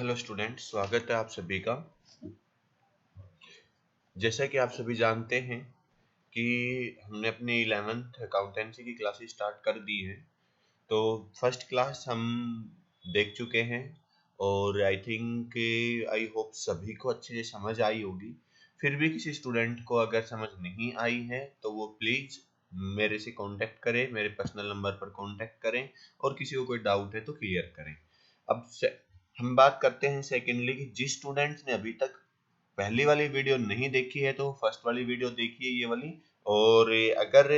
Hello student, स्वागत है आप सभी का। जैसा कि आप सभी जानते हैं कि हमने अपनी 11th अकाउंटेंसी की क्लासेस स्टार्ट कर दी हैं। तो फर्स्ट क्लास हम देख चुके हैं और आई थिंक आई होप सभी को अच्छे से समझ आई होगी। फिर भी किसी स्टूडेंट को अगर समझ नहीं आई है तो वो प्लीज़ मेरे से कांटेक्ट करें, मेरे पर्सनल नंबर पर कांटेक्ट करें और किसी को कोई डाउट है तो क्लियर करें। अब हम बात करते हैं सेकेंडली कि जिस स्टूडेंट्स ने अभी तक पहली वाली वीडियो नहीं देखी है तो फर्स्ट वाली वीडियो देखिए ये वाली। और अगर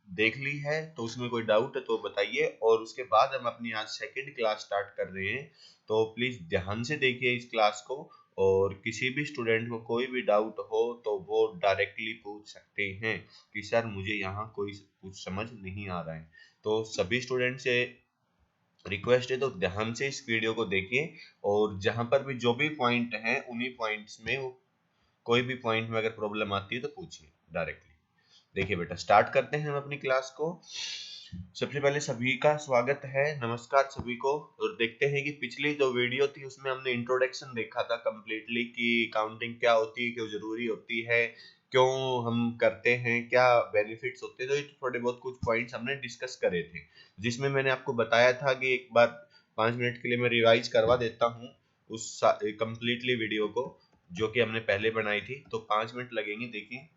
देख ली है तो उसमें कोई डाउट है तो बताइए। और उसके बाद हम अपनी आज सेकंड क्लास स्टार्ट कर रहे हैं, तो प्लीज ध्यान से देखिए इस क्लास को। और किसी भी स्टूडेंट को कोई भी डाउट हो तो वो डायरेक्टली पूछ सकते हैं कि सर मुझे यहाँ कोई कुछ समझ नहीं आ रहा है। तो सभी स्टूडेंट से रिक्वेस्ट है तो ध्यान से इस वीडियो को देखिए और जहां पर भी जो भी पॉइंट है उन्हीं पॉइंट्स में कोई भी पॉइंट में अगर प्रॉब्लम आती है तो पूछिए डायरेक्टली। देखिए बेटा, स्टार्ट करते हैं हम अपनी क्लास को। सबसे पहले सभी का स्वागत है, नमस्कार सभी को। और देखते हैं कि पिछली जो वीडियो थी उसमें हमने इंट्रोडक्शन देखा था कंप्लीटली कि काउंटिंग क्या होती है, क्यों जरूरी होती है, क्यों हम करते हैं, क्या बेनिफिट्स होते हैं। तो ये थोड़े बहुत कुछ पॉइंट्स हमने डिस्कस करे थे, जिसमें मैंने आपको बताया था कि एक बार 5 मिनट के लिए मैं रिवाइज करवा देता हूँ उस कंप्लीटली वीडियो को जो कि हमने पहले बनाई थी। तो 5 मिनट लगेंगे। देखिए,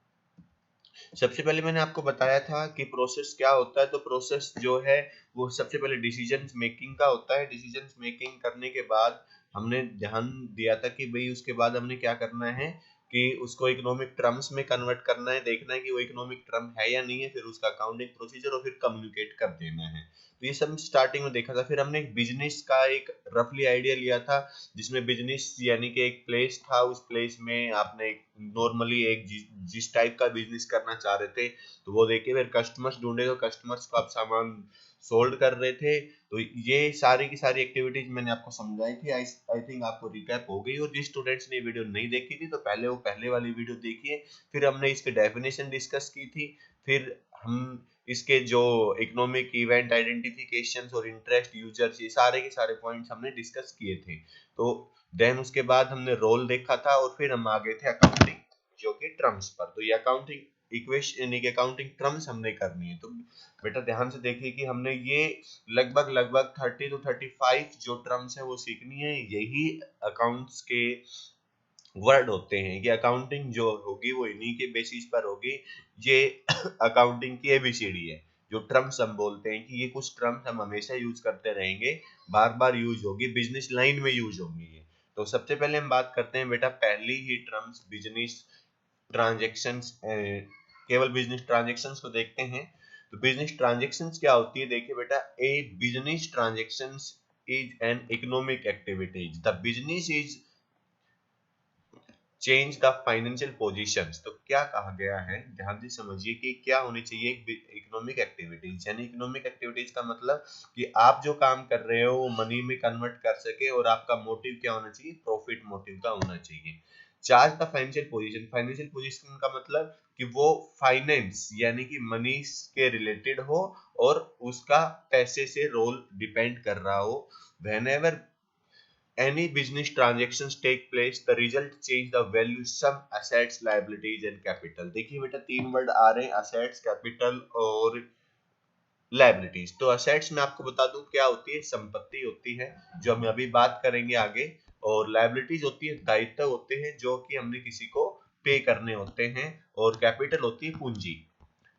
सबसे पहले मैंने आपको बताया था कि प्रोसेस क्या होता है। तो प्रोसेस जो है वो सबसे पहले डिसीजन मेकिंग का होता है। डिसीजन मेकिंग करने के बाद हमने ध्यान दिया था कि भाई उसके बाद हमने क्या करना है कि उसको इकोनॉमिक टर्म्स में कन्वर्ट करना है, देखना है कि वो इकोनॉमिक टर्म है या नहीं है, फिर उसका अकाउंटिंग प्रोसीजर और फिर कम्युनिकेट कर देना है। तो ये सब स्टार्टिंग में देखा था। फिर हमने एक बिजनेस का एक रफली आइडिया लिया था, जिसमें बिजनेस यानी कि एक प्लेस था, उस प्लेस में आपने नॉर्मली एक जिस टाइप का बिजनेस करना चाह रहे थे तो वो देखिए, फिर कस्टमर्स ढूंढे तो कस्टमर्स को आप सामान सोल्ड कर रहे थे। तो ये सारी की सारी एक्टिविटीज मैंने आपको समझाई थी। आई थिंक आपको रिकैप हो गई। और जिस स्टूडेंट्स ने वीडियो नहीं देखी थी तो पहले वो पहले वाली वीडियो देखिए। फिर हमने इसके डेफिनेशन डिस्कस की थी। फिर हम इसके जो इकोनॉमिक इवेंट आइडेंटिफिकेशंस और इंटरेस्ट यूजर्स, ये सारे के सारे पॉइंट्स हमने डिस्कस किए थे। तो देन उसके बाद हमने रोल देखा था और फिर हम आ गए थे अकाउंटिंग जो कि टर्म्स पर। तो ये अकाउंटिंग इक्वेशन यानी कि अकाउंटिंग टर्म्स हमने करनी है। तो बेटा ध्यान से देखिए कि हमने ये लगभग लगभग 30 to 35 जो टर्म्स है वो सीखनी है। यही अकाउंट्स के वर्ड होते हैं। ये अकाउंटिंग जो होगी वो इन्हीं के बेसिस पर होगी। ये अकाउंटिंग की एबीसीडी है। जो टर्म्स हम बोलते हैं कि ये कुछ टर्म्स हम हमेशा यूज करते रहेंगे, बार बार यूज होगी, बिजनेस लाइन में यूज होंगी ये। तो सबसे पहले हम बात करते हैं बेटा पहली ही टर्म्स बिजनेस ट्रांजेक्शन्स। केवल बिजनेस ट्रांजेक्शन्स को देखते हैं। तो बिजनेस ट्रांजेक्शन्स क्या होती है, देखिए बेटा, a business transactions is an economic activities. The business is change the financial positions. तो क्या कहा गया है, ध्यान से समझिए कि क्या होनी चाहिए इकोनॉमिक एक्टिविटीज। यानी इकोनॉमिक एक्टिविटीज का मतलब कि आप जो काम कर रहे हो वो मनी में कन्वर्ट कर सके और आपका मोटिव क्या होना चाहिए, प्रॉफिट मोटिव का होना चाहिए। Charge the financial position. Financial position का मतलब कि वो फाइनेंस यानी कि मनी के रिलेटेड हो और उसका पैसे से रोल डिपेंड कर रहा हो। whenever any business transactions take place, the result change the value, some assets, liabilities and capital। देखिए बेटा, तीन वर्ड आ रहे हैं, assets, capital और liabilities। तो assets में आपको बता दूं क्या होती है, संपत्ति होती है जो हम अभी बात करेंगे आगे। और liabilities होती है, दायित्व होते हैं जो कि हमने किसी को पे करने होते हैं। और capital होती है पूंजी।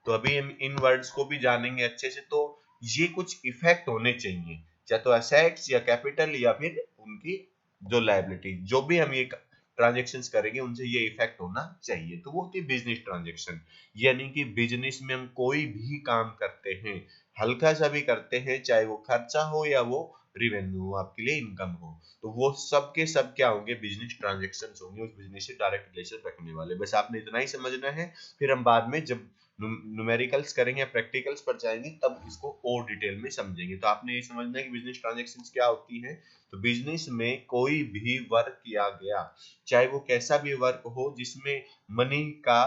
तो अभी हम इन वर्ड्स को भी जानेंगे अच्छे से। तो ये कुछ इफेक्ट होने चाहिए, चाहे तो एसेट्स या कैपिटल या फिर उनकी जो लायबिलिटी, जो भी हम ये ट्रांजेक्शन्स करेंगे उनसे ये इफेक्ट होना चाहिए। तो वो होती है बिजनेस ट्रांजेक्शन। यानी कि बिजनेस में हम कोई भी काम करते हैं, हल्का सा भी करते हैं, चाहे वो खर्चा हो या वो रिवेन्यू हो, आपके लिए इनकम हो, तो वो सब के सब क्या होंगे, बिजनेस ट्रांजेक्शन्स होंगे, उस बिजनेस से डायरेक्ट रिलेशन रखने वाले। बस आपने इतना ही समझना है। फिर हम बाद में जब न्यूमेरिकल्स करेंगे या प्रैक्टिकल्स पर जाएंगे तब इसको और डिटेल में समझेंगे। तो आपने ये समझना है कि बिजनेस ट्रांजैक्शंस क्या होती है। तो बिजनेस में कोई भी वर्क किया गया, चाहे वो कैसा भी वर्क हो जिसमें मनी का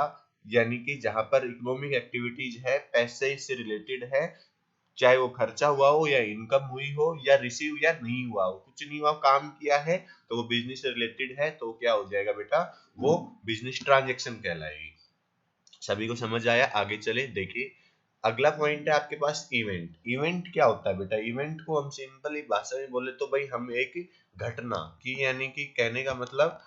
यानी कि जहां पर इकोनॉमिक एक्टिविटीज है, पैसे से रिलेटेड है, चाहे वो खर्चा हुआ हो या इनकम हुई हो या रिसीव या नहीं हुआ हो, कुछ नहीं हुआ, काम किया है तो वो बिजनेस से रिलेटेड है, तो क्या हो जाएगा बेटा, वो बिजनेस ट्रांजेक्शन कहलाएगी। सभी को समझ आया? आगे चले देखिए, अगला पॉइंट है आपके पास इवेंट। इवेंट क्या होता है बेटा? इवेंट को हम सिंपली भाषा में बोले तो भाई हम एक घटना की, यानी कि कहने का मतलब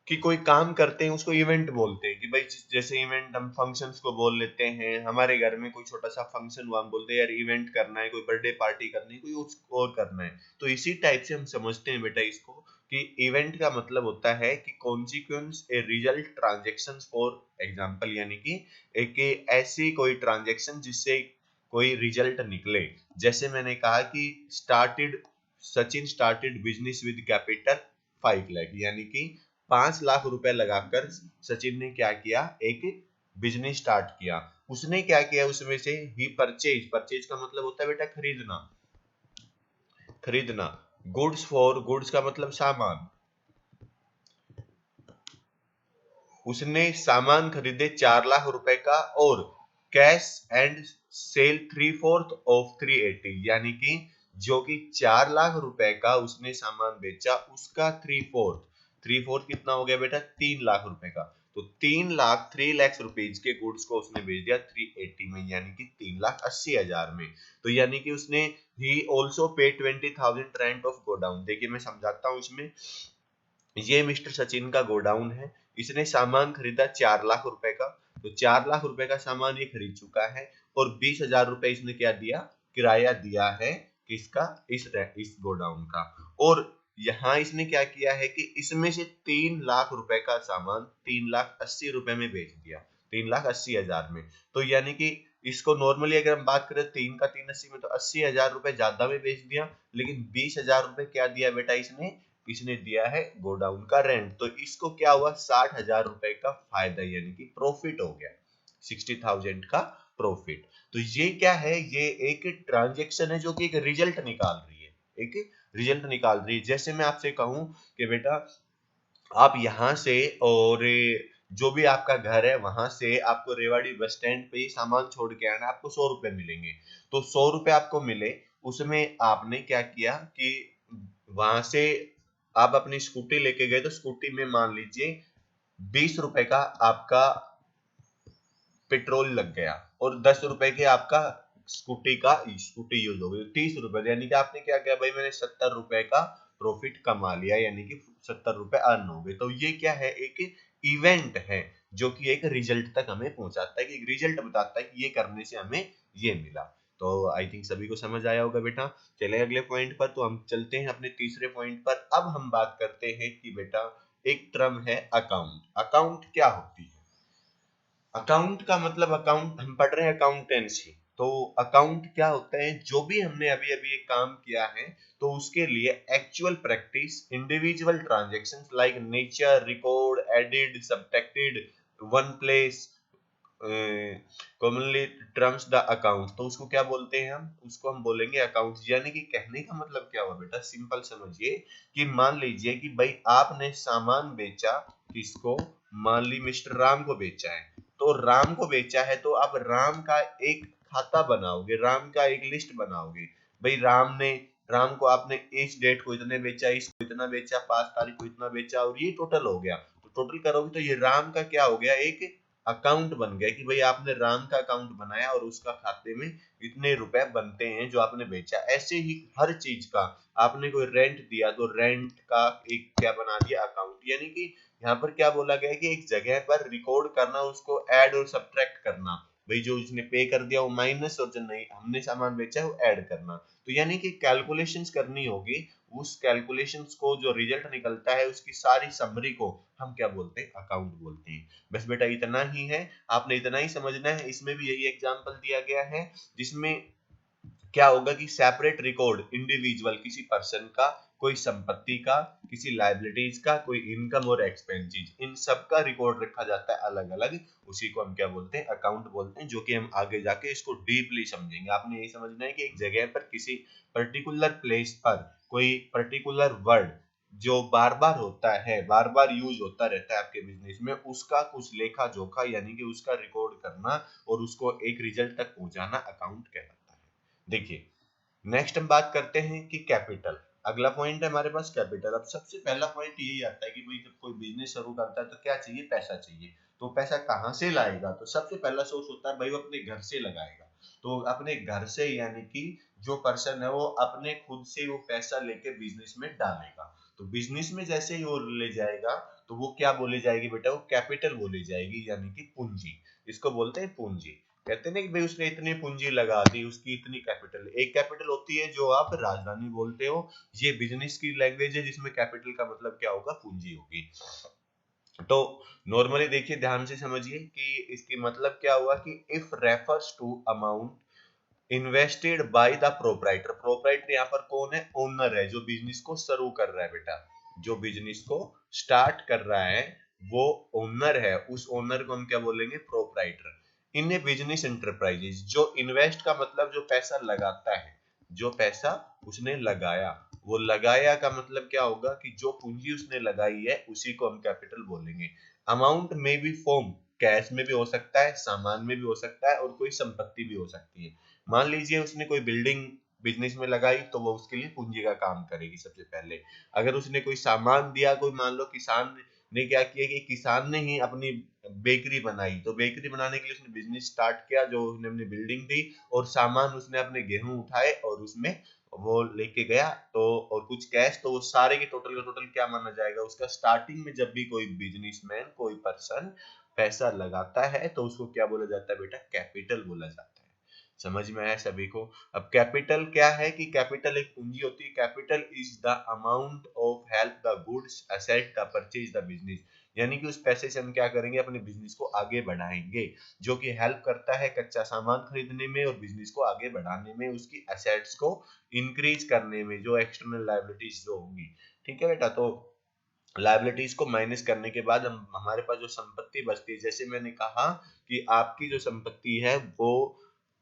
कि कोई काम करते हैं उसको इवेंट बोलते हैं, कि भाई जैसे इवेंट हम फंक्शंस को बोल लेते हैं, हमारे घर में कोई छोटा सा फंक्शन हुआ हम बोलते हैं यार इवेंट करना है, कोई बर्थडे पार्टी करनी है, कोई और करना है। तो इसी टाइप से हम समझते हैं बेटा इसको, कि इवेंट का मतलब होता है कि consequence a result transaction for example, यानी कि एक ऐसी कोई ट्रांजेक्शन जिससे कोई रिजल्ट निकले। जैसे मैंने कहा कि Sachin started business with capital 5 lakh, यानी कि 5 लाख रुपए लगाकर सचिन ने क्या किया, एक बिजनेस स्टार्ट किया। उसने क्या किया, उसमें से ही परचेज का मतलब होता है बेटा खरीदना, खरीदना। गुड्स का मतलब सामान, उसने सामान खरीदे 4 लाख रुपए का, और कैश एंड सेल 3/4 ऑफ 380, यानी कि जो कि 4 लाख रुपए का उसने सामान बेचा, उसका 3/4 कितना हो गया बेटा, 3 लाख रुपए का। तो 3 लाख रुपीज के गुड्स को उसने बेच दिया 380 में, यानी कि 3,80,000 में। तो यानी कि उसने ही ऑल्सो पे 20,000 रेंट ऑफ गोडाउन। देखिए मैं समझाता हूँ इसमें, ये मिस्टर सचिन का गोडाउन है, इसने सामान खरीदा 4 लाख रुपए का, तो 4 लाख रुपए का सामान ये खरीद चुका है, और 20,000 रुपए इसने क्या दिया, किराया दिया है किसका, इस गोडाउन का। और यहाँ इसने क्या किया है कि इसमें से 3 लाख रुपए का सामान 3,80,000 में बेच दिया, 3,80,000 में। तो यानी कि इसको नॉर्मली अगर हम बात करें 3 का 3 80 में, तो 80,000 रुपए ज्यादा में बेच दिया, लेकिन 20,000 रुपए क्या दिया बेटा, इसने दिया है गोडाउन का रेंट। तो इसको क्या हुआ, 60,000 रुपए का फायदा, यानी कि प्रॉफिट हो गया, 60,000 का प्रॉफिट। तो ये क्या है, ये एक ट्रांजेक्शन है जो कि एक रिजल्ट निकाल रही है, एक रिजल्ट निकाल रही है। जैसे मैं आपसे कहूं कि बेटा आप यहां से, और जो भी आपका घर है वहां से आपको रेवाड़ी बस स्टैंड पे ही सामान छोड़ के आना, आपको 100 रुपए मिलेंगे। तो 100 रुपए आपको मिले, उसमें आपने क्या किया कि वहां से आप अपनी स्कूटी लेके गए, तो स्कूटी में मान लीजिए 20 रुपए का आपका पेट्रोल लग गया, और 10 रुपए के आपका स्कूटी यूज हो गई, 30 रुपए, यानी कि आपने क्या किया भाई, मैंने 70 रुपए का प्रॉफिट कमा लिया, यानी कि 70 रुपए अर्न हो गए। तो ये क्या है, एक इवेंट है जो कि एक रिजल्ट तक हमें पहुंचाता है, कि एक रिजल्ट बताता है कि ये करने से हमें ये मिला। तो आई थिंक सभी को समझ आया होगा बेटा। चले अगले पॉइंट पर, तो हम चलते हैं अपने तीसरे पॉइंट पर। अब हम बात करते हैं कि बेटा एक टर्म है अकाउंट। अकाउंट क्या होती है? अकाउंट का मतलब, अकाउंट हम पढ़ रहे हैं अकाउंटेंसी, तो अकाउंट क्या होता है, जो भी हमने अभी अभी एक काम किया है तो उसके लिए actual practice, individual transactions like nature, record, added, subtracted, one place, commonly terms the account. तो उसको क्या बोलते हैं, हम उसको हम बोलेंगे अकाउंट। यानी कि कहने का मतलब क्या हुआ बेटा, सिंपल समझिए कि मान लीजिए कि भाई आपने सामान बेचा, किसको, मान ली मिस्टर राम को बेचा है, तो राम को बेचा है तो आप राम का एक खाता बनाओगे, राम का एक लिस्ट बनाओगे। भाई राम को आपने इस डेट को इतने बेचा, इसको इतना बेचा, 5 तारीख को इतना बेचा, और ये टोटल हो गया। तो टोटल करोगे तो ये राम का क्या हो गया, एक अकाउंट बन गया, कि भाई आपने राम का अकाउंट बनाया और उसका खाते में इतने रुपए बनते हैं जो आपने बेचा। ऐसे ही हर चीज का, आपने कोई रेंट दिया तो रेंट का एक क्या बना दिया, अकाउंट। यानी कि यहाँ पर क्या बोला गया है कि एक जगह पर रिकॉर्ड करना, उसको ऐड और सब्ट्रैक्ट करना। भाई जो उसने पे कर दिया वो माइनस, और जो नहीं हमने सामान बेचा है वो ऐड करना। तो यानी कि कैलकुलेशंस करनी होगी, उस कैलकुलेशंस को जो रिजल्ट निकलता है उसकी सारी समरी को हम क्या बोलते हैं, अकाउंट बोलते हैं। बस बेटा इतना ही है, आपने इतना ही समझना है। इसमें भी यही एग्जांपल दिया गया है, जिसमें क्या होगा कि सेपरेट रिकॉर्ड, इंडिविजुअल किसी पर्सन का, कोई संपत्ति का, किसी लाइबिलिटीज का, कोई इनकम और एक्सपेंसेस, इन सब का रिकॉर्ड रखा जाता है अलग अलग। उसी को हम क्या बोलते हैं, अकाउंट बोलते हैं, जो कि हम आगे जाके इसको डीपली समझेंगे। आपने यही समझना है कि एक जगह पर किसी पर्टिकुलर प्लेस पर कोई पर्टिकुलर वर्ड जो बार बार होता है, बार बार यूज होता रहता है आपके बिजनेस में, उसका कुछ लेखा जोखा, यानी कि उसका रिकॉर्ड करना और उसको एक रिजल्ट तक पहुंचाना अकाउंट कहलाता है। देखिए, नेक्स्ट हम बात करते हैं कि कैपिटल। अगला पॉइंट है हमारे पास कैपिटल। अब सबसे पहला पॉइंट यही आता है कि भाई जब कोई बिजनेस शुरू करता है तो क्या चाहिए, पैसा चाहिए। तो पैसा कहाँ से लाएगा, तो सबसे पहला सोर्स होता है भाई वो अपने घर से लगाएगा। तो अपने घर से यानी कि जो पर्सन है वो अपने खुद से वो पैसा लेके बिजनेस में डालेगा। तो बिजनेस में जैसे ही वो ले जाएगा तो वो क्या बोली जाएगी बेटा, वो कैपिटल बोली जाएगी यानी कि पूंजी। इसको बोलते हैं पूंजी। कहते हैं ना कि भाई उसने इतनी पूंजी लगा दी, उसकी इतनी कैपिटल। एक कैपिटल होती है जो आप राजधानी बोलते हो, ये बिजनेस की लैंग्वेज है जिसमें कैपिटल का मतलब क्या होगा, पूंजी होगी। तो नॉर्मली देखिए, ध्यान से समझिए कि इसकी मतलब क्या हुआ कि if refers to amount invested by the proprietor. Proprietor यहाँ पर कौन है, ओनर है, जो बिजनेस को शुरू कर रहा है बेटा, जो बिजनेस को स्टार्ट कर रहा है वो ओनर है। उस ओनर को हम क्या बोलेंगे, प्रोप्राइटर। इन ए बिजनेस एंटरप्राइजेज, जो इन्वेस्ट का मतलब जो पैसा लगाता है, जो पैसा उसने लगाया, वो लगाया का मतलब क्या होगा कि जो पूंजी उसने लगाई है उसी को हम कैपिटल बोलेंगे। अमाउंट में भी फॉर्म कैश में भी हो सकता है, सामान में भी हो सकता है, और कोई संपत्ति भी हो सकती है। मान लीजिए उसने कोई बिल्डिंग बिजनेस में लगाई तो वो उसके लिए पूंजी का काम करेगी सबसे पहले। अगर उसने कोई सामान दिया, कोई मान लो किसान ने क्या किया कि किसान ने ही अपनी बेकरी बनाई, तो बेकरी बनाने के लिए उसने बिजनेस स्टार्ट किया, जो उसने अपनी बिल्डिंग दी और सामान उसने अपने गेहूं उठाए और उसमें वो लेके गया, तो और कुछ कैश, तो वो सारे के टोटल का टोटल क्या माना जाएगा उसका। स्टार्टिंग में जब भी कोई बिजनेसमैन, कोई पर्सन पैसा लगाता है तो उसको क्या बोला जाता है बेटा, कैपिटल बोला जाता है। समझ में आया सभी को। अब कैपिटल क्या है कि कैपिटल एक पूंजी होती है। Capital is the amount of help the goods asset the purchase the business, यानी कि उस पैसे से हम क्या करेंगे, अपने बिजनेस को आगे बढ़ाएंगे, जो कि हेल्प करता है कच्चा सामान खरीदने में और बिजनेस को आगे बढ़ाने में, उसकी एसेट्स को इंक्रीज करने में, जो एक्सटर्नल लायबिलिटीज जो होंगी। ठीक है बेटा, तो लायबिलिटीज को माइनस करने के बाद हम हमारे पास जो संपत्ति बचती है, जैसे मैंने कहा कि आपकी जो संपत्ति है वो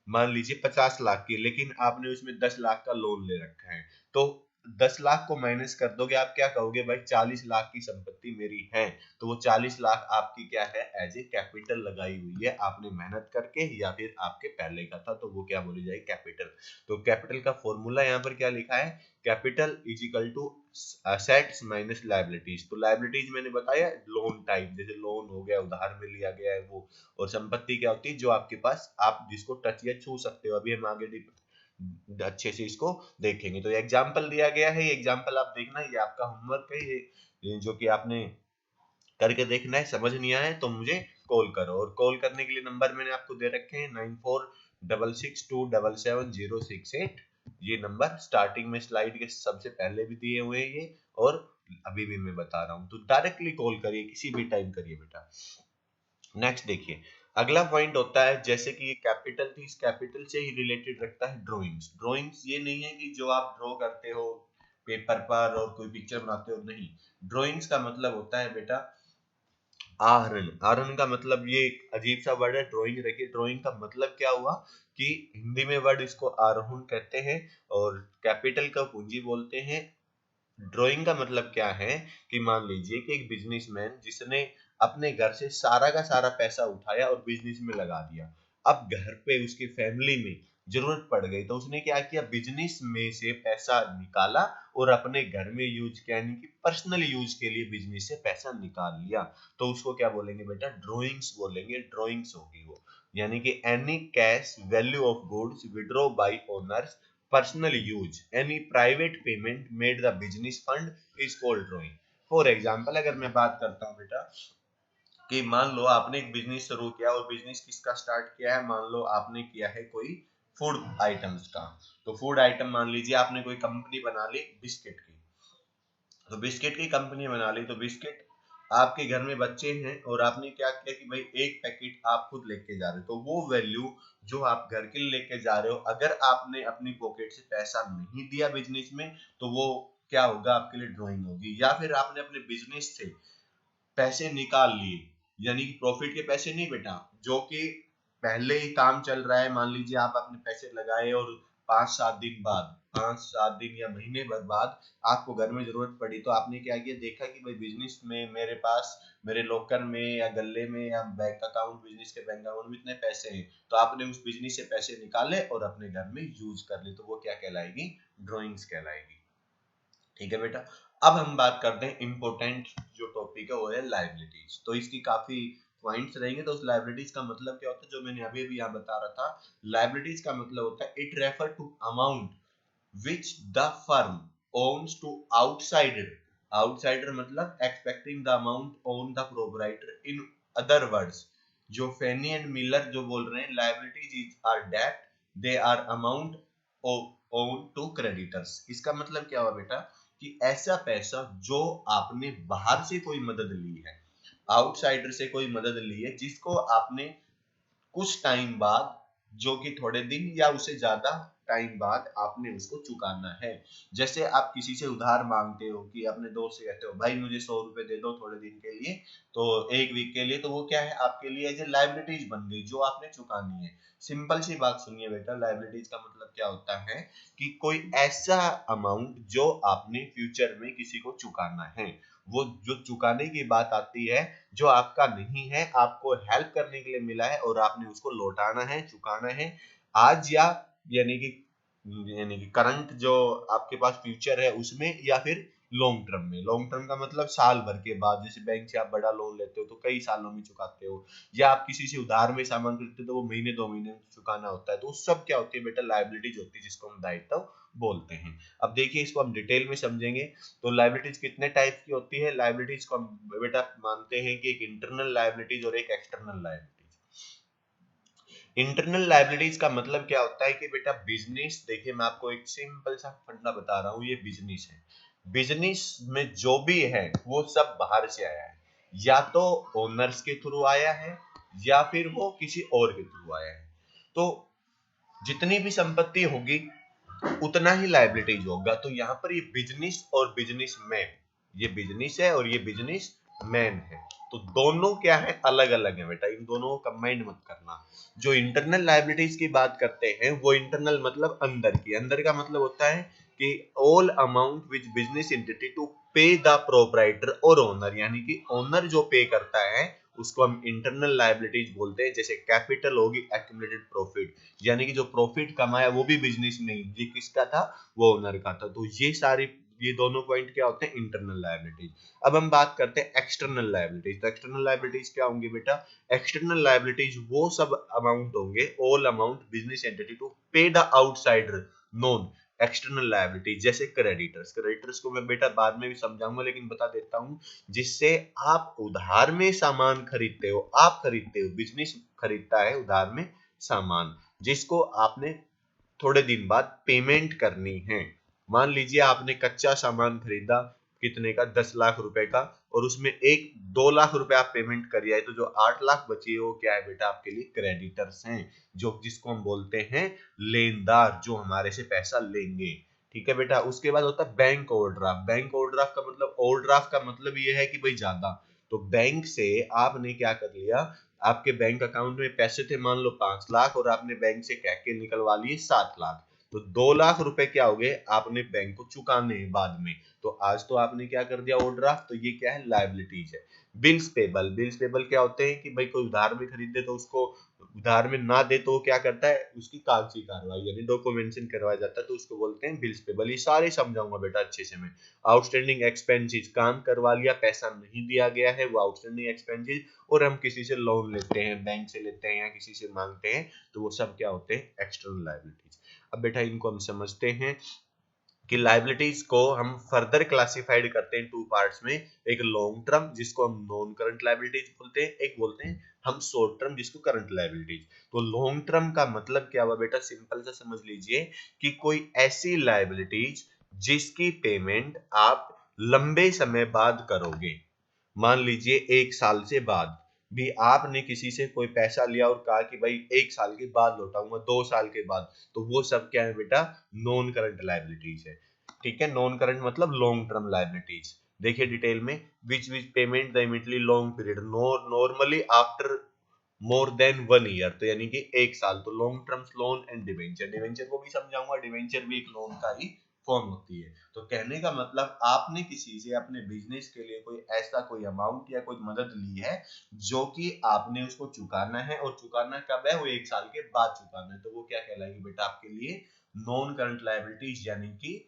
मान लीजिए 50 लाख की, लेकिन आपने उसमें 10 लाख का लोन ले रखा है, तो 10 लाख को माइनस कर दोगे, आप क्या कहोगे, भाई 40 लाख की संपत्ति मेरी है। तो वो 40 लाख आपकी क्या है, एज ए कैपिटल लगाई हुई है, आपने मेहनत करके या फिर आपके पहले का था, तो वो क्या बोली जाएगी, कैपिटल। तो कैपिटल का फॉर्मूला यहाँ पर क्या लिखा है, capital is equal to assets minus liabilities. तो लायबिलिटीज मैंने बताया लोन टाइप, जैसे लोन हो गया, उधार में लिया गया है वो। और संपत्ति क्या होती है, जो आपके पास आप जिसको टच या छू सकते हो। अभी हम आगे अच्छे से इसको देखेंगे। तो एग्जाम्पल दिया गया है, ये एग्जाम्पल आप देखना, ये आपका होमवर्क है, ये जो कि आपने करके देखना है। समझ नहीं आया तो मुझे कॉल करो, और कॉल करने के लिए नंबर मैंने आपको दे रखे हैं 9466277068। ये नंबर स्टार्टिंग में स्लाइड के सबसे पहले भी दिए हुए हैं ये, और अभी भी मैं बता रहा हूँ, तो डायरेक्टली कॉल करिए, किसी भी टाइम करिए बेटा। नेक्स्ट देखिए, अगला पॉइंट होता है, जैसे कि ये कैपिटल थी, इस कैपिटल से ही रिलेटेड रखता है ड्राइंग्स। ड्राइंग्स ये नहीं है कि जो आप ड्रॉ करते हो पेपर पर और कोई पिक्चर बनाते हो, नहीं। ड्राइंग्स का मतलब होता है बेटा आहरण। आहरण का मतलब, ये एक अजीब सा वर्ड है, ड्राइंग रखिए। ड्राइंग का मतलब क्या हुआ कि हिंदी में वर्ड इसको आरोहण कहते हैं, और कैपिटल का पूंजी बोलते हैं। ड्राइंग का मतलब क्या है कि मान लीजिए कि एक बिजनेसमैन जिसने अपने घर से सारा का सारा पैसा उठाया और बिजनेस में लगा दिया। अब घर पे उसकी फैमिली में जरूरत पड़ गई, तो उसने क्या किया, बिजनेस में से पैसा निकाला और अपने घर में यूज किया, यानी कि पर्सनल यूज के लिए बिजनेस से पैसा निकाल लिया। तो उसको क्या बोलेंगे बेटा, ड्रॉइंग्स बोलेंगे, ड्रॉइंग्स होगी वो। यानी कि any cash value of goods withdraw by owners personal use any private payment made the business fund is called drawing। For example अगर मैं बात करता हूँ बेटा कि मान लो आपने एक बिजनेस शुरू किया, और बिजनेस किसका स्टार्ट किया है, मान लो आपने किया है कोई फूड आइटम्स का। तो फूड आइटम मान लीजिए आपने कोई कंपनी बना ली बिस्किट की, तो बिस्किट की कंपनी बना ली, तो बिस्किट आपके घर में बच्चे हैं और आपने क्या किया कि भाई एक पैकेट आप खुद लेके जा रहे हो, तो वो वैल्यू जो आप घर के लिए लेके जा रहे हो, अगर आपने अपनी पॉकेट से पैसा नहीं दिया बिजनेस में, तो वो क्या होगा, आपके लिए ड्राइंग होगी। या फिर आपने अपने बिजनेस से पैसे निकाल लिए, यानी कि प्रॉफिट के पैसे नहीं बेटा, जो कि पहले ही काम चल रहा है, मान लीजिए आप अपने पैसे लगाए और 5-7 दिन बाद 5-7 दिन या महीने भर बाद आपको घर में जरूरत पड़ी, तो आपने क्या किया, देखा कि भाई बिजनेस में मेरे पास मेरे लॉकर में या गल्ले में या बैंक अकाउंट, बिजनेस के बैंक अकाउंट में इतने पैसे हैं, तो आपने उस बिजनेस से पैसे निकाले और अपने घर में यूज कर लिए, तो वो क्या कहलाएगी, ड्रॉइंग्स कहलाएगी। ठीक है बेटा। अब हम बात करते हैं इंपॉर्टेंट जो टॉपिक है वो है लायबिलिटीज। तो इसकी काफी पॉइंट्स रहेंगे। तो उस लायबिलिटीज का मतलब क्या होता है, जो मैंने अभी अभी यहाँ बता रहा था, लायबिलिटीज का मतलब होता है it refer to amount which the firm owns to outsider, outsider मतलब expecting the amount on the proprietor, in other words जो फेनी एंड मिलर जो बोल रहे हैं liabilities are debt, they are amount owned to creditors। इसका मतलब क्या हुआ बेटा, कि ऐसा पैसा जो आपने बाहर से कोई मदद ली है, आउटसाइडर से कोई मदद ली है, जिसको आपने कुछ टाइम बाद, जो कि थोड़े दिन या उससे ज्यादा टाइम बाद आपने उसको चुकाना है। जैसे आप किसी से उधार मांगते हो, कि अपने दोस्त से कहते हो भाई मुझे 100 रुपए दे दो थोड़े दिन के लिए, तो 1 वीक के लिए, तो वो क्या है आपके लिए एज ए लाइबिलिटीज बन गई जो आपने चुकानी है। सिंपल सी बात सुनिए बेटा, लाइबिलिटीज का मतलब क्या होता है, कि कोई ऐसा अमाउंट जो आपने फ्यूचर में किसी को चुकाना है, वो जो चुकाने की बात आती है, जो आपका नहीं है, आपको हेल्प करने के लिए मिला है और आपने उसको लौटाना है, चुकाना है आज, या यानी कि करंट जो आपके पास फ्यूचर है उसमें, या फिर लॉन्ग टर्म में। लॉन्ग टर्म का मतलब साल भर के बाद, जैसे बैंक से आप बड़ा लोन लेते हो तो कई सालों में चुकाते हो, या आप किसी से उधार में सामान खरीदते हो तो वो महीने 2 महीने में चुकाना होता है, तो उस सब क्या होती है बेटा, लायबिलिटीज होती है, जिसको हम दायित्व बोलते हैं। अब देखिए इसको हम डिटेल में समझेंगे। तो लायबिलिटीज कितने टाइप की होती है, लायबिलिटीज को हम बेटा मानते हैं कि एक इंटरनल लायबिलिटीज और एक एक्सटर्नल लायबिलिटीज। इंटरनल लायबिलिटीज का मतलब क्या होता है, कि बेटा बिजनेस, देखिए मैं आपको एक सिंपल सा फंडा बता रहा हूँ, ये बिजनेस है, बिजनेस में जो भी है वो सब बाहर से आया है, या तो ओनर्स के थ्रू आया है, या फिर वो किसी और के थ्रू आया है। तो जितनी भी संपत्ति होगी उतना ही लायबिलिटीज होगा। तो यहाँ पर ये बिजनेस और बिजनेस मैन, ये बिजनेस है और ये बिजनेस मैन है, तो दोनों क्या है, अलग अलग है बेटा, इन दोनों को कंबाइंड मत करना। जो इंटरनल लायबिलिटीज की बात करते हैं, वो इंटरनल मतलब अंदर की, अंदर का मतलब होता है कि all amount which business entity to pay the proprietor और ओनर, यानी कि ओनर जो पे करता है उसको हम इंटरनल लायबिलिटीज बोलते हैं। जैसे कैपिटल होगी एक्यूमुलेटेड प्रॉफिट, यानी कि जो प्रॉफिट कमाया वो भी बिजनेस में ही, ये किसका था, वो ओनर का था। तो ये सारी, ये दोनों पॉइंट क्या होते हैं, इंटरनल लायबिलिटीज। अब हम बात करते हैं एक्सटर्नल लायबिलिटीज। तो एक्सटर्नल लायबिलिटीज क्या होंगी बेटा, एक्सटर्नल लायबिलिटीज वो सब अमाउंट होंगे, all amount business entity to pay the outsider known external liabilities. जैसे क्रेडिटर्स, क्रेडिटर्स को मैं बेटा बाद में भी समझाऊंगा, लेकिन बता देता हूं, जिससे आप उधार में सामान खरीदते हो, आप खरीदते हो, बिजनेस खरीदता है उधार में सामान, जिसको आपने थोड़े दिन बाद पेमेंट करनी है। मान लीजिए आपने कच्चा सामान खरीदा, कितने का, 10 लाख रुपए का, और उसमें 2 लाख रुपए आप पेमेंट करिए, तो जो 8 लाख बची है वो क्या है बेटा, आपके लिए क्रेडिटर्स हैं, जो जिसको हम बोलते हैं लेनदार, जो हमारे से पैसा लेंगे। ठीक है बेटा। उसके बाद होता है बैंक ओवरड्राफ्ट। बैंक ओवरड्राफ्ट का मतलब, ओवरड्राफ्ट का मतलब ये है कि भाई ज्यादा, तो बैंक से आपने क्या कर लिया, आपके बैंक अकाउंट में पैसे थे मान लो 5 लाख, और आपने बैंक से कह के निकलवा लिए 7 लाख, तो 2 लाख रुपए क्या हो गए, आपने बैंक को चुकाने हैं बाद में। तो आज तो आपने क्या कर दिया, ओवरड्राफ्ट, तो ये क्या है, लायबिलिटीज है। बिल्स पेबल, बिल्स पेबल क्या होते हैं, कि भाई कोई उधार में खरीदे तो उसको उधार में ना दे तो क्या करता है, उसकी कागजी कार्रवाई यानी डॉक्यूमेंटेशन करवाया जाता है, तो उसको बोलते हैं बिल्स पेबल। ये सारे समझाऊंगा बेटा अच्छे से मैं। आउटस्टैंडिंग एक्सपेंसेस, काम करवा लिया, पैसा नहीं दिया गया है, वो आउटस्टैंडिंग एक्सपेंसेस, और हम किसी से लोन लेते हैं, बैंक से लेते हैं या किसी से मांगते हैं, तो वो सब क्या होते हैं, एक्सटर्नल लायबिलिटीज। अब बेटा इनको हम समझते हैं कि लायबिलिटीज को हम फर्दर क्लासिफाइड करते हैं टू पार्ट्स में। एक लॉन्ग टर्म जिसको हम नॉन करंट लायबिलिटीज बोलते हैं, एक बोलते हैं हम शॉर्ट टर्म जिसको करंट लायबिलिटीज। तो लॉन्ग टर्म का मतलब क्या हुआ बेटा, सिंपल सा समझ लीजिए, कि कोई ऐसी लायबिलिटीज जिसकी पेमेंट आप लंबे समय बाद करोगे। मान लीजिए 1 साल से बाद भी आपने किसी से कोई पैसा लिया और कहा कि भाई 1 साल के बाद लौटाऊंगा, 2 साल के बाद, तो वो सब क्या है बेटा, नॉन करंट लायबिलिटीज है। ठीक है, नॉन करंट मतलब लॉन्ग टर्म लायबिलिटीज। देखिए डिटेल में, विच payment the immediately long period, normally after more than 1 year, तो यानी कि 1 साल। तो long term loan and debenture, debenture को भी समझाऊंगा, डिवेंचर भी एक लोन का ही फॉर्म होती है। तो कहने का मतलब आपने किसी से अपने बिजनेस के लिए कोई ऐसा कोई अमाउंट या कोई मदद ली है जो कि आपने उसको चुकाना है, और चुकाना कब है, वो 1 साल के बाद चुकाना है। तो वो क्या कहलाएगी बेटा आपके लिए, नॉन करंट लायबिलिटीज, यानी कि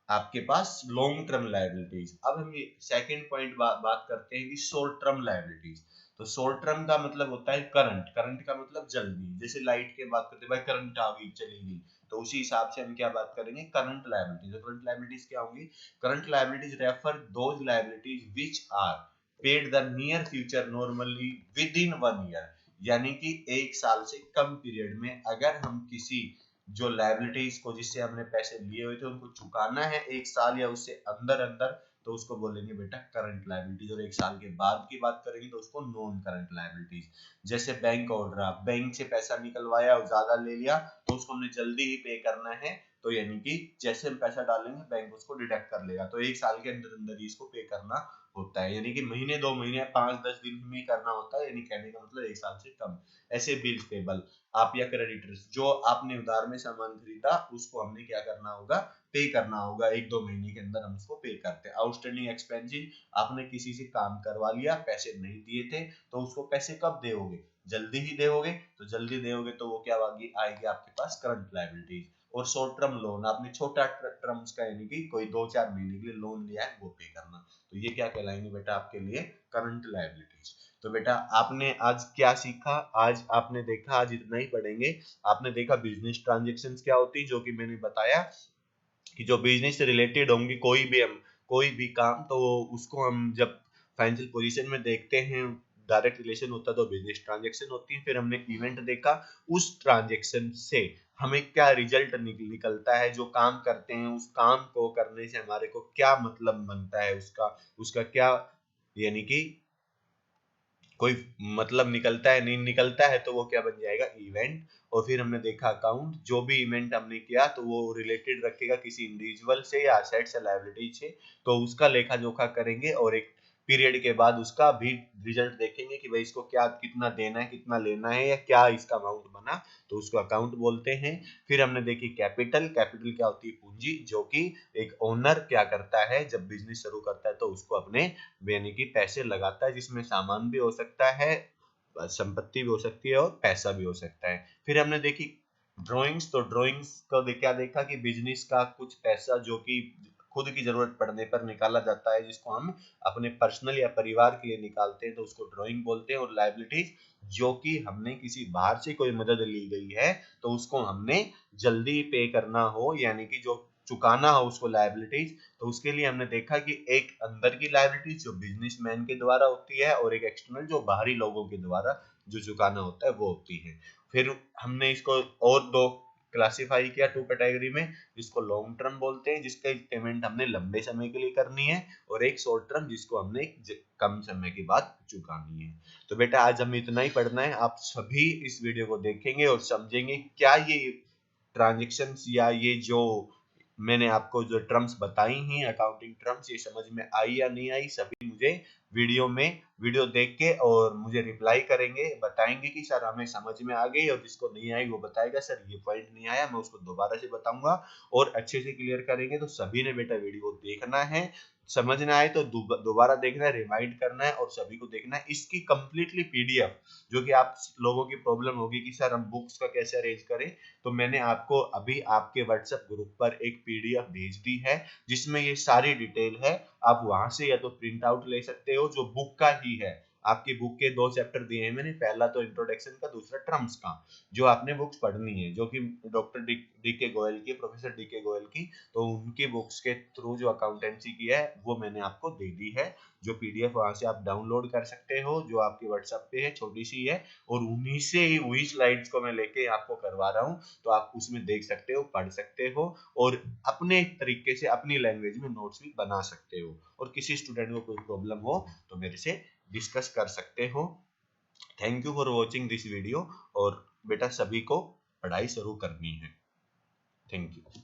आपके पास लॉन्ग टर्म लायबिलिटीज। अब हम ये सेकंड पॉइंट बात करते हैं कि शॉर्ट टर्म लायबिलिटीज। तो शॉर्ट टर्म का मतलब होता है करंट, करंट का मतलब जल्दी, जैसे लाइट की बात करते हैं, भाई करंट आ गई चली गई, तो उसी हिसाब से हम क्या बात करेंगे, करंट लायबिलिटीज। तो करंट लायबिलिटीज क्या होंगी, current liabilities refer those liabilities which are paid the near future normally within 1 year, यानी कि 1 साल से कम पीरियड में अगर हम किसी जो लायबिलिटीज को जिससे हमने पैसे लिए हुए थे उनको चुकाना है 1 साल या उससे अंदर अंदर, तो उसको बोलेंगे बेटा करंट लायबिलिटीज। और 1 साल के बाद की बात करेंगे तो उसको नॉन करंट लायबिलिटीज। जैसे बैंक ओवरड्राफ्ट, बैंक से पैसा निकलवाया और ज्यादा ले लिया तो उसको हमने जल्दी ही पे करना है, तो यानी कि जैसे हम पैसा डालेंगे बैंक उसको डिडक्ट कर लेगा, तो 1 साल के अंदर अंदर ही इसको पे करना होता है, यानी कि महीने 2 महीने 5-10 दिन में ही करना होता है, यानी कहने का मतलब 1 साल से कम। ऐसे बिल पेबल, आप या क्रेडिटर्स, जो आपने उधार में सामान खरीदा उसको हमने क्या करना होगा, पे करना होगा, 1-2 महीने के अंदर हम उसको पे करते हैं। आउटस्टैंडिंग एक्सपेंसेस, आपने किसी से काम करवा लिया, पैसे नहीं दिए थे, तो उसको पैसे कब दोगे, जल्दी ही दोगे, तो जल्दी दोगे तो वो क्या आएगी आपके पास करंट लायबिलिटीज। और शॉर्ट टर्म लोन, आपने छोटा टर्म्स का यानी कि कोई 2-4 महीने के लिए लोन लिया है वो पे करना, तो ये क्या कहलाएंगे बेटा आपके लिए करंट लायबिलिटीज। तो बेटा आपने आज क्या सीखा, आज आपने देखा, आज इतना ही पढ़ेंगे। आपने देखा बिजनेस ट्रांजेक्शन्स क्या होती है, जो कि मैंने बताया कि जो बिजनेस से रिलेटेड होंगी कोई भी काम, तो उसको हम जब फाइनेंशियल पोजीशन में देखते हैं, डायरेक्ट रिलेशन होता है तो बिजनेस ट्रांजेक्शन होती है। फिर हमने इवेंट देखा, उस ट्रांजेक्शन से हमें क्या रिजल्ट निकलता है, जो काम करते हैं उस काम को करने से हमारे को क्या मतलब बनता है, उसका उसका क्या यानी कि कोई मतलब निकलता है, नहीं निकलता है तो वो क्या बन जाएगा, इवेंट। और फिर हमने देखा अकाउंट, जो भी इवेंट हमने किया तो वो रिलेटेड रखेगा किसी इंडिविजुअल से या असेट्स या लायबिलिटी से, तो उसका लेखा जोखा करेंगे और एक पीरियड के बाद उसका भी रिजल्ट देखेंगे कि भाई इसको क्या कितना देना है, कितना लेना है, या क्या इसका अमाउंट बना, तो उसको अकाउंट बोलते हैं। फिर हमने देखी कैपिटल, कैपिटल क्या होती है, पूंजी, जो कि एक ओनर क्या करता है जब बिजनेस शुरू करता है तो उसको अपने यानी कि पैसे लगाता है, जिसमें सामान भी हो सकता है, संपत्ति भी हो सकती है और पैसा भी हो सकता है। फिर हमने देखी ड्राइंग्स, तो ड्राइंग्स को क्या देखा कि बिजनेस का कुछ पैसा जो कि खुद की जरूरत पड़ने पर निकाला जाता है, जिसको हम अपने पर्सनल या परिवार के लिए निकालते हैं, तो उसको ड्राइंग बोलते हैं। और लायबिलिटीज, जो कि हमने किसी बाहर से कोई मदद ली गई है तो उसको हमने जल्दी पे करना हो, यानी कि जो चुकाना हो उसको लायबिलिटीज, तो उसके लिए हमने देखा कि एक अंदर की लायबिलिटीज जो बिजनेसमैन के द्वारा होती है, और एक एक्सटर्नल जो बाहरी लोगों के द्वारा जो चुकाना होता है वो होती है। फिर हमने इसको और दो क्लासिफाई किया, 2 कैटेगरी में, जिसको लॉन्ग टर्म बोलते हैं जिसका पेमेंट हमने लंबे समय के लिए करनी है, और एक शॉर्ट टर्म जिसको हमने कम समय के बाद चुकानी है। तो बेटा आज हमें इतना ही पढ़ना है, आप सभी इस वीडियो को देखेंगे और समझेंगे क्या ये ट्रांजेक्शन्स या ये जो मैंने आपको जो टर्म्स बताई हैं अकाउंटिंग टर्म्स, ये समझ में आई या नहीं आई, सभी मुझे वीडियो देख के और मुझे रिप्लाई करेंगे, बताएंगे कि सर हमें समझ में आ गई, और जिसको नहीं आई वो बताएगा सर ये पॉइंट नहीं आया, मैं उसको दोबारा से बताऊंगा और अच्छे से क्लियर करेंगे। तो सभी ने बेटा वीडियो देखना है, समझ ना आए तो दोबारा देखना है, रिमाइंड करना है और सभी को देखना है। इसकी कंप्लीटली पीडीएफ, जो कि आप लोगों की प्रॉब्लम होगी कि सर हम बुक्स का कैसे अरेंज करें, तो मैंने आपको अभी आपके व्हाट्सएप ग्रुप पर एक पीडीएफ भेज दी है जिसमें ये सारी डिटेल है। आप वहां से या तो प्रिंट आउट ले सकते हो, जो बुक का ही है, आपकी बुक के 2 चैप्टर दिए हैं मैंने, पहला तो इंट्रोडक्शन का, दूसरा टर्म्स का, जो आपने बुक्स पढ़नी है, जो कि डॉक्टर डी के गोयल की, प्रोफेसर डी के गोयल की, तो उनकी बुक्स के थ्रू जो अकाउंटेंसी की है वो मैंने आपको दे दी है, जो पीडीएफ वहां से आप डाउनलोड कर सकते हो, जो आपके व्हाट्सएप पे है, छोटी सी है, और उन्हीं से ही वही स्लाइड्स को मैं लेके आपको करवा रहा हूँ, तो आप उसमें देख सकते हो, पढ़ सकते हो और अपने तरीके से अपनी लैंग्वेज में नोट्स भी बना सकते हो, और किसी स्टूडेंट को कोई प्रॉब्लम हो तो मेरे से डिस्कस कर सकते हो। Thank you for watching this video, और बेटा सभी को पढ़ाई शुरू करनी है। Thank you.